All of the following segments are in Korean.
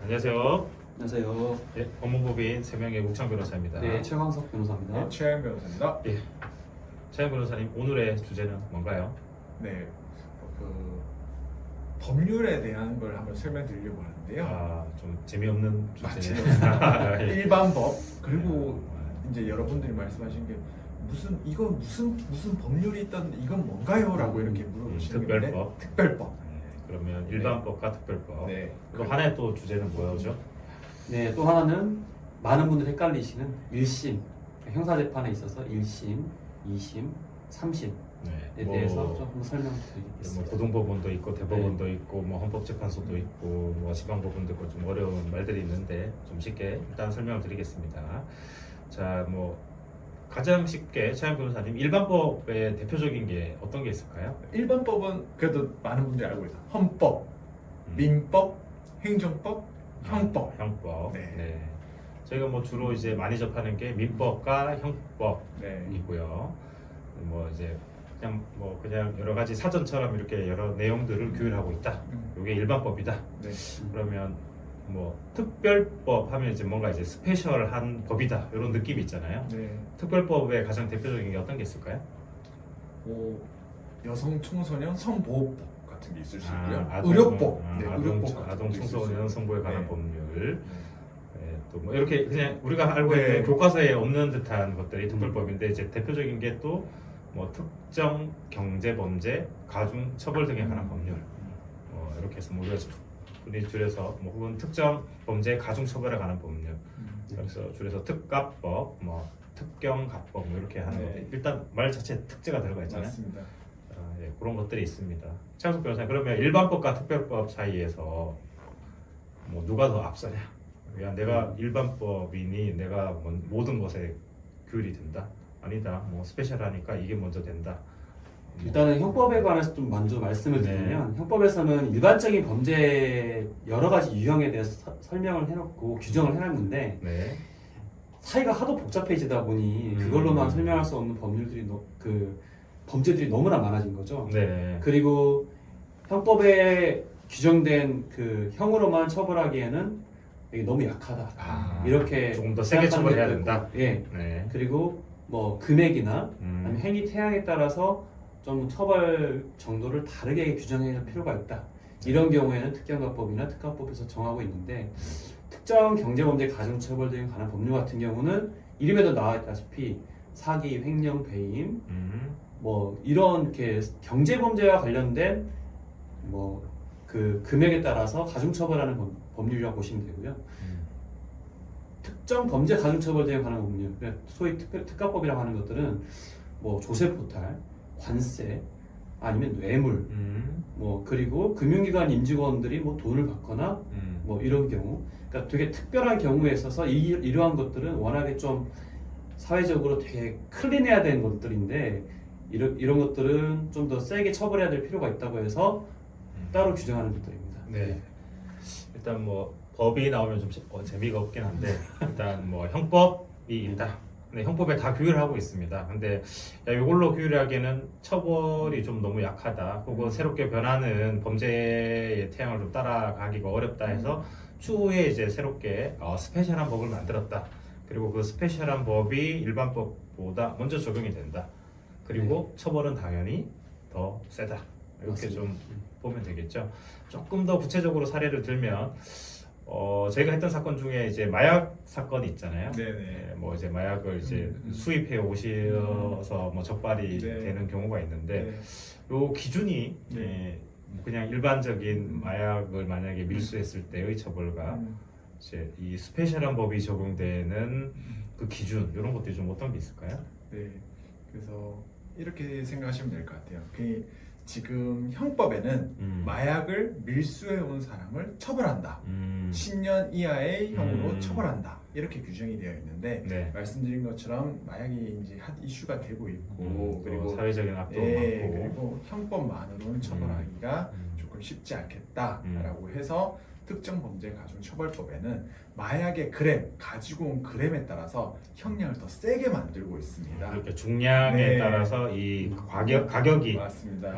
안녕하세요. 안녕하세요. 예, 법무법인 세명의 우창 변호사입니다. 네, 최광석 변호사입니다. 네, 최하영 변호사입니다. 예, 차영 변호사님 오늘의 주제는 뭔가요? 네, 그 법률에 대한 걸 한번 설명드리려고 하는데요. 아, 좀 재미없는 주제. 예. 일반법 그리고 이제 여러분들이 말씀하신 게 이건 무슨 법률이 있던 이건 뭔가요?라고 이렇게 물어보시는 게 특별법. 특별법. 그러면 일반법과 특별법. 네. 또 하나의 또 주제는 뭐죠? 네, 또 하나는 많은 분들이 헷갈리시는 1심, 형사재판에 있어서 1심, 2심, 3심에 네. 대해서 조금 설명드리겠습니다. 뭐 고등법원도 있고 대법원도 있고 뭐 헌법재판소도 있고 뭐 지방법원도 있고 좀 어려운 말들이 있는데 좀 쉽게 일단 설명을 드리겠습니다. 자, 뭐 가장 쉽게 차영 변호사님 일반법의 대표적인 게 어떤 게 있을까요? 일반법은 그래도 많은 분들이 알고 있어요. 헌법, 민법, 행정법, 형법. 형법. 네. 네. 저희가 뭐 주로 이제 많이 접하는 게 민법과 네. 형법이고요. 뭐 이제 그냥 여러 가지 사전처럼 이렇게 여러 내용들을 규율하고 있다. 이게 일반법이다. 네. 그러면 뭐 특별법 하면 이제 뭔가 이제 스페셜한 법이다 이런 느낌이 있잖아요. 네. 특별법의 가장 대표적인 게 어떤 게 있을까요? 뭐 여성 청소년 성보호법 같은 게 있을 수 있고요. 아동, 의료법, 네, 아동, 의료법 같은 아동 것도 있을 수 청소년 있고요. 성보에 관한 네. 법률. 또 뭐 이렇게 그냥 우리가 알고 있는 네. 교과서에 없는 듯한 것들이 특별법인데 이제 대표적인 게 또 뭐 특정 경제 범죄, 가중 처벌 등에 관한 법률. 이렇게 해서 뭐 우리 줄여서 뭐 혹은 특정 범죄, 가중 처벌에 관한 법률. 그래서 줄여서 특가법, 뭐 특경가법 뭐 이렇게 하는 네. 것들. 일단 말 자체에 특제가 들어가 있잖아요. 맞습니다. 예, 그런 것들이 있습니다. 최영석 변호사님, 그러면 일반법과 특별법 사이에서 뭐 누가 더 앞서냐? 그냥 내가 일반법이니 내가 모든 것에 규율이 된다? 아니다. 뭐 스페셜하니까 이게 먼저 된다. 일단은 형법에 관해서 좀 먼저 말씀을 드리면 형법에서는 일반적인 범죄 여러 가지 유형에 대해서 설명을 해놓고 규정을 해놨는데 네. 사이가 하도 복잡해지다 보니 그걸로만 설명할 수 없는 법률들이 범죄들이 너무나 많아진 거죠. 네. 그리고 형법에 규정된 그 형으로만 처벌하기에는 이게 너무 약하다. 이렇게 조금 더 세게 생각하는 처벌해야 것도 된다. 있고, 예. 네. 그리고 뭐 금액이나 아니면 행위 태양에 따라서 좀 처벌 정도를 다르게 규정해야 할 필요가 있다. 이런 경우에는 특경가법이나 특가법에서 정하고 있는데 특정 경제범죄 가중처벌 등에 관한 법률 같은 경우는 이름에도 나와 있다시피 사기, 횡령, 배임 뭐 이런 게 경제범죄와 관련된 뭐 그 금액에 따라서 가중처벌하는 법률이라고 보시면 되고요. 특정 범죄 가중처벌 등에 관한 법률, 소위 특가법이라고 하는 것들은 뭐 조세포탈, 관세, 아니면 뇌물, 뭐 그리고 금융기관 임직원들이 뭐 돈을 받거나 뭐 이런 경우, 그러니까 되게 특별한 경우에 있어서 이러한 것들은 워낙에 좀 사회적으로 되게 클린해야 되는 것들인데 이런 것들은 좀 더 세게 처벌해야 될 필요가 있다고 해서 따로 규정하는 것들입니다. 네. 일단 뭐 법이 나오면 좀 재미가 없긴 한데 일단 뭐 형법이 있다. 근데 형법에 다 규율을 하고 있습니다. 근데 이걸로 규율하기에는 처벌이 좀 너무 약하다. 혹은 새롭게 변하는 범죄의 태양을 좀 따라가기가 어렵다 해서 추후에 이제 새롭게 스페셜한 법을 만들었다. 그리고 그 스페셜한 법이 일반법보다 먼저 적용이 된다. 그리고 처벌은 당연히 더 세다. 이렇게 맞습니다. 좀 보면 되겠죠. 조금 더 구체적으로 사례를 들면 저희가 했던 사건 중에 이제 마약 사건이 있잖아요. 네네. 뭐 이제 마약을 이제 수입해 오셔서 뭐 적발이 되는 경우가 있는데 요 기준이 그냥 일반적인 마약을 만약에 밀수했을 때의 처벌과 이제 이 스페셜한 법이 적용되는 그 기준 이런 것들이 좀 어떤 게 있을까요? 네. 그래서 이렇게 생각하시면 될 것 같아요. 지금 형법에는 마약을 밀수해 온 사람을 처벌한다. 10년 이하의 형으로 처벌한다. 이렇게 규정이 되어 있는데 말씀드린 것처럼 마약이 이제 핫 이슈가 되고 있고 그리고 사회적인 압도 많고 그리고 형법만으로는 처벌하기가 조금 쉽지 않겠다라고 해서 특정범죄가중처벌법에는 마약의 그램, 가지고 온 그램에 따라서 형량을 더 세게 만들고 있습니다. 이렇게 중량에 네. 따라서 이 가격이 맞습니다.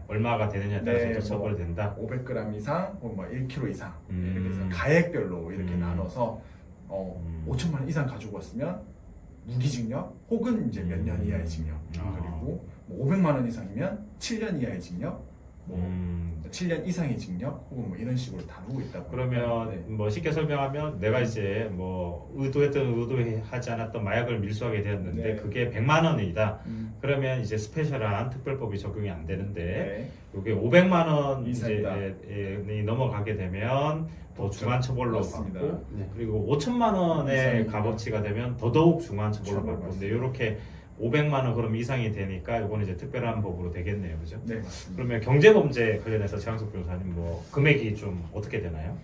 얼마가 되느냐에 따라서 네, 또 처벌된다. 500g 이상, 혹은 뭐 1kg 이상 음. 이렇게 해서 가액별로 이렇게 음. 나눠서 5천만 원 이상 가지고 왔으면 무기징역 혹은 이제 몇 년 이하의 징역, 아. 그리고 뭐 500만 원 이상이면 7년 이하의 징역, 뭐 7년 이상의 징역 혹은 뭐 이런 식으로 다루고 있다 보니까 그러면 네. 뭐 쉽게 설명하면 내가 이제 뭐 의도했던 의도하지 않았던 마약을 밀수하게 되었는데 네. 그게 100만 원이다. 음, 그러면 이제 스페셜한 특별법이 적용이 안 되는데 네. 이게 500만 원 이상이다. 이제 넘어가게 되면 더 중한 처벌로 맞습니다. 받고 네. 그리고 5천만 원의 이상입니다. 값어치가 되면 더더욱 중한 처벌로 받고 맞습니다. 근데 이렇게 500만 원 그럼 이상이 되니까 이거는 이제 특별한 법으로 되겠네요, 그죠? 네, 맞습니다. 그러면 경제범죄 관련해서 최강석 변호사님 뭐 금액이 좀 어떻게 되나요?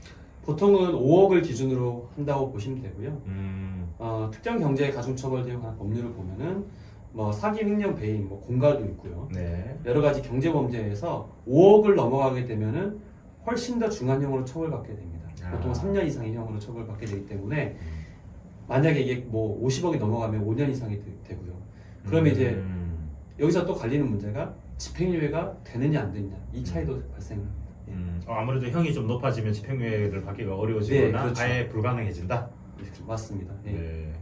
보통은 5억을 기준으로 한다고 보시면 되고요. 음, 특정 경제 가중처벌 관한 법률을 보면은 뭐 사기, 횡령, 배임, 뭐 공갈도 있고요. 네. 여러 가지 경제 범죄에서 5억을 넘어가게 되면은 훨씬 더 중한형으로 처벌받게 됩니다. 아. 보통 3년 이상의 형으로 처벌받게 되기 때문에 만약에 이게 뭐 50억이 넘어가면 5년 이상이 되고요. 그러면 이제 여기서 또 갈리는 문제가 집행유예가 되느냐 안 되느냐 이 차이도 발생합니다. 아무래도 형이 좀 높아지면 집행유예를 받기가 어려워지거나 네, 그렇죠. 아예 불가능해진다. 맞습니다. 네. 네,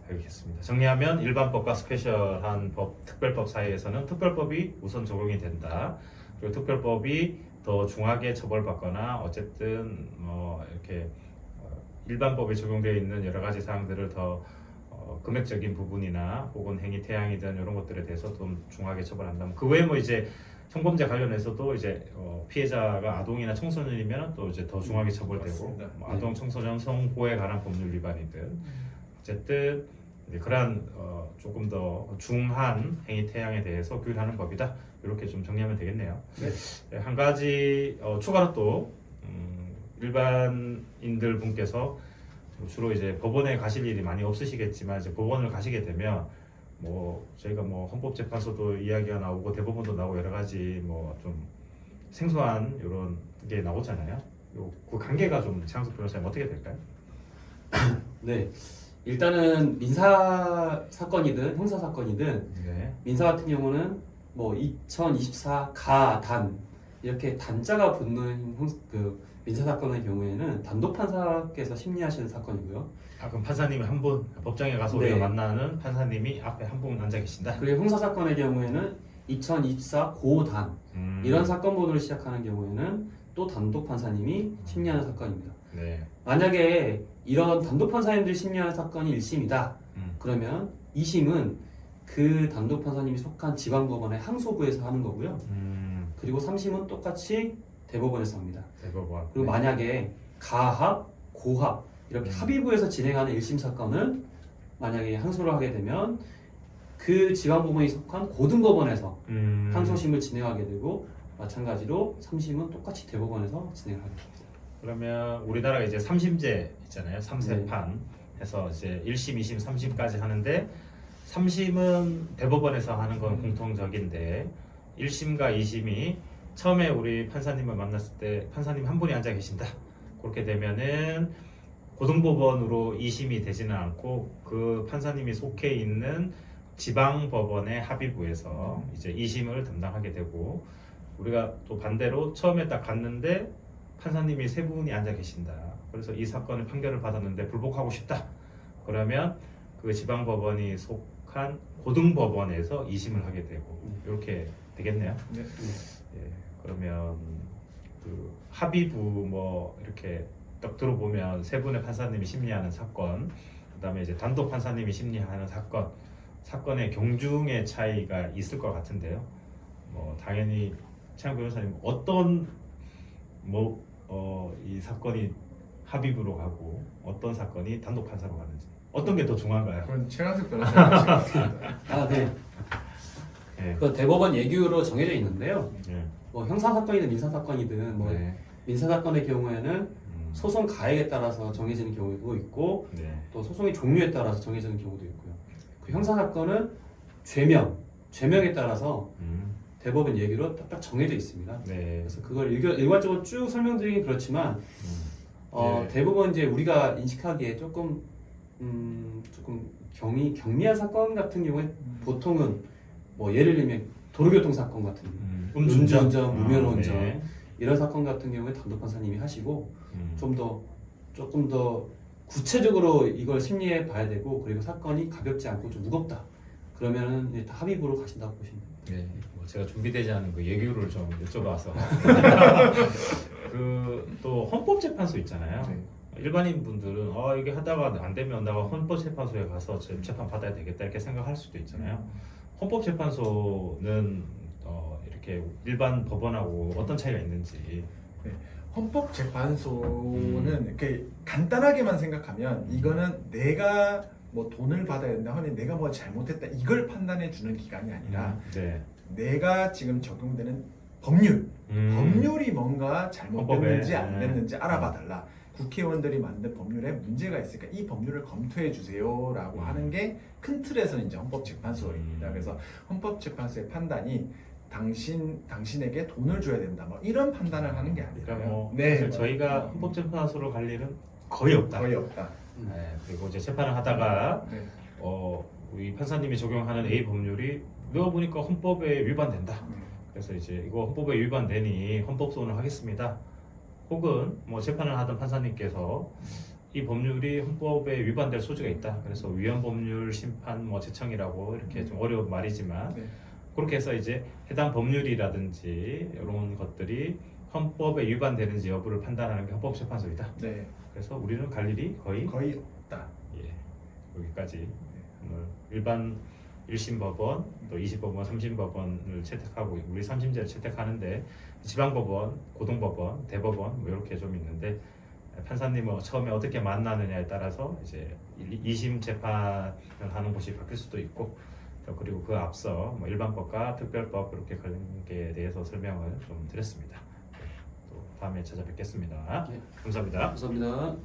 알겠습니다. 정리하면 일반법과 스페셜한 법, 특별법 사이에서는 특별법이 우선 적용이 된다. 그리고 특별법이 더 중하게 처벌받거나 어쨌든 뭐 이렇게 일반법에 적용되어 있는 여러 가지 사항들을 더 금액적인 부분이나 혹은 행위 태양이든 이런 것들에 대해서 좀 중하게 처벌한다면 그 외에 뭐 이제 성범죄 관련해서도 이제 피해자가 아동이나 청소년이면 또 이제 더 중하게 처벌되고 맞습니다. 뭐 아동 청소년 성보호에 관한 법률 위반이든 어쨌든 이제 그러한 조금 더 중한 행위 태양에 대해서 규율하는 법이다 이렇게 좀 정리하면 되겠네요. 네, 한 가지 추가로 또 일반인들 분께서 주로 이제 법원에 가실 일이 많이 없으시겠지만 이제 법원을 가시게 되면 뭐 저희가 뭐 헌법재판소도 이야기가 나오고 대법원도 나오고 여러 가지 뭐 좀 생소한 이런 게 나오잖아요. 그 관계가 좀 최강석 변호사님 어떻게 될까요? 네. 일단은 민사 사건이든 형사 사건이든 네. 민사 같은 경우는 뭐 2024 가단 이렇게 단자가 붙는 그 민사 사건의 경우에는 단독 판사께서 심리하시는 사건이고요. 아 그럼 판사님이 한 분 법정에 가서 네. 우리가 만나는 판사님이 앞에 한 분 앉아 계신다. 그리고 형사 사건의 경우에는 2024 고단 이런 사건본으로 시작하는 경우에는 또 단독 판사님이 심리하는 사건입니다. 네. 만약에 이런 단독 판사님들이 심리하는 사건이 1심이다. 그러면 2심은 그 단독 판사님이 속한 지방법원의 항소부에서 하는 거고요. 그리고 3심은 똑같이 대법원에서 합니다. 대법원. 그리고 네. 만약에 가합, 고합 이렇게 합의부에서 진행하는 1심 사건은 만약에 항소를 하게 되면 그 지방법원이 속한 고등법원에서 항소심을 진행하게 되고 마찬가지로 3심은 똑같이 대법원에서 진행하게 됩니다. 그러면 우리나라가 이제 3심제 있잖아요. 3세판 해서 이제 1심, 2심, 3심까지 하는데 3심은 대법원에서 하는 건 공통적인데 1심과 2심이 처음에 우리 판사님을 만났을 때 판사님 한 분이 앉아 계신다. 그렇게 되면은 고등법원으로 2심이 되지는 않고 그 판사님이 속해 있는 지방법원의 합의부에서 이제 2심을 담당하게 되고 우리가 또 반대로 처음에 딱 갔는데 판사님이 세 분이 앉아 계신다. 그래서 이 사건의 판결을 받았는데 불복하고 싶다. 그러면 그 지방법원이 속한 고등법원에서 2심을 하게 되고 이렇게 되겠네요. 네. 예, 그러면 그 합의부 뭐 이렇게 딱 들어보면 세 분의 판사님이 심리하는 사건, 그다음에 이제 단독 판사님이 심리하는 사건의 경중의 차이가 있을 것 같은데요. 뭐 당연히 최양 변호사님 어떤 이 사건이 합의부로 가고 어떤 사건이 단독 판사로 가는지 어떤 게 더 중요한가요? 그건 최강석 변호사님 하신 것 같습니다. 아, 네. 네. 그 대법원 예규로 정해져 있는데요. 네. 뭐 형사 사건이든 민사 사건이든 뭐 네. 민사 사건의 경우에는 소송 가액에 따라서 정해지는 경우도 있고 네. 또 소송의 종류에 따라서 정해지는 경우도 있고요. 그 형사 사건은 죄명에 따라서 대법원 얘기로 딱딱 정해져 있습니다. 네. 그래서 그걸 일괄적으로 쭉 설명드리긴 그렇지만 네. 대부분 이제 우리가 인식하기에 조금 경미한 사건 같은 경우에 보통은 뭐 예를 들면 도로교통 사건 같은 경우, 음주운전, 무면허운전 네. 이런 사건 같은 경우에 단독 판사님이 하시고 음. 조금 더 구체적으로 이걸 심리해 봐야 되고 그리고 사건이 가볍지 않고 좀 무겁다. 그러면은 이제 다 합의부로 가신다고 보시면 됩니다. 네. 뭐 제가 준비되지 않은 그 예규를 좀 여쭤봐서 그 또 헌법재판소 있잖아요. 네. 일반인 분들은 이게 하다가 안 되면 내가 헌법재판소에 가서 재판 받아야 되겠다 이렇게 생각할 수도 있잖아요. 헌법재판소는 이렇게 일반 법원하고 어떤 차이가 있는지. 헌법재판소는 이렇게 간단하게만 생각하면 이거는 내가 뭐 돈을 받아야 된다 하니 내가 뭐 잘못했다 이걸 판단해 주는 기관이 아니라 네. 내가 지금 적용되는 법률이 뭔가 잘못됐는지 헌법에, 안 됐는지 알아봐 달라. 국회의원들이 만든 법률에 문제가 있으니까 이 법률을 검토해 주세요라고 하는 게 큰 틀에서는 이제 헌법재판소입니다. 그래서 헌법재판소의 판단이 당신에게 돈을 줘야 된다. 뭐 이런 판단을 하는 게 아니라 그러니까 뭐 네, 사실 저희가 헌법재판소로 갈 일은 거의 없다. 거의 없다. 네. 그리고 이제 재판을 하다가 네. 우리 판사님이 적용하는 A 법률이 내가 보니까 헌법에 위반된다. 그래서 이제 이거 헌법에 위반되니 헌법 소원을 하겠습니다. 혹은 뭐 재판을 하던 판사님께서 이 법률이 헌법에 위반될 소지가 있다. 그래서 위헌법률 심판 뭐 제청이라고 이렇게 좀 어려운 말이지만 네. 그렇게 해서 이제 해당 법률이라든지 이런 것들이 헌법에 위반되는지 여부를 판단하는 게 헌법재판소이다. 네. 그래서 우리는 갈 일이 거의 없다. 예, 여기까지 오늘 일반 1심 법원, 또 2심법원, 3심법원을 채택하고 우리 3심제를 채택하는데 지방법원, 고등법원, 대법원 뭐 이렇게 좀 있는데 판사님은 처음에 어떻게 만나느냐에 따라서 이제 2심 재판을 하는 곳이 바뀔 수도 있고 또 그리고 그 앞서 뭐 일반법과 특별법 이렇게 관계에 대해서 설명을 좀 드렸습니다. 또 다음에 찾아뵙겠습니다. 네. 감사합니다. 감사합니다.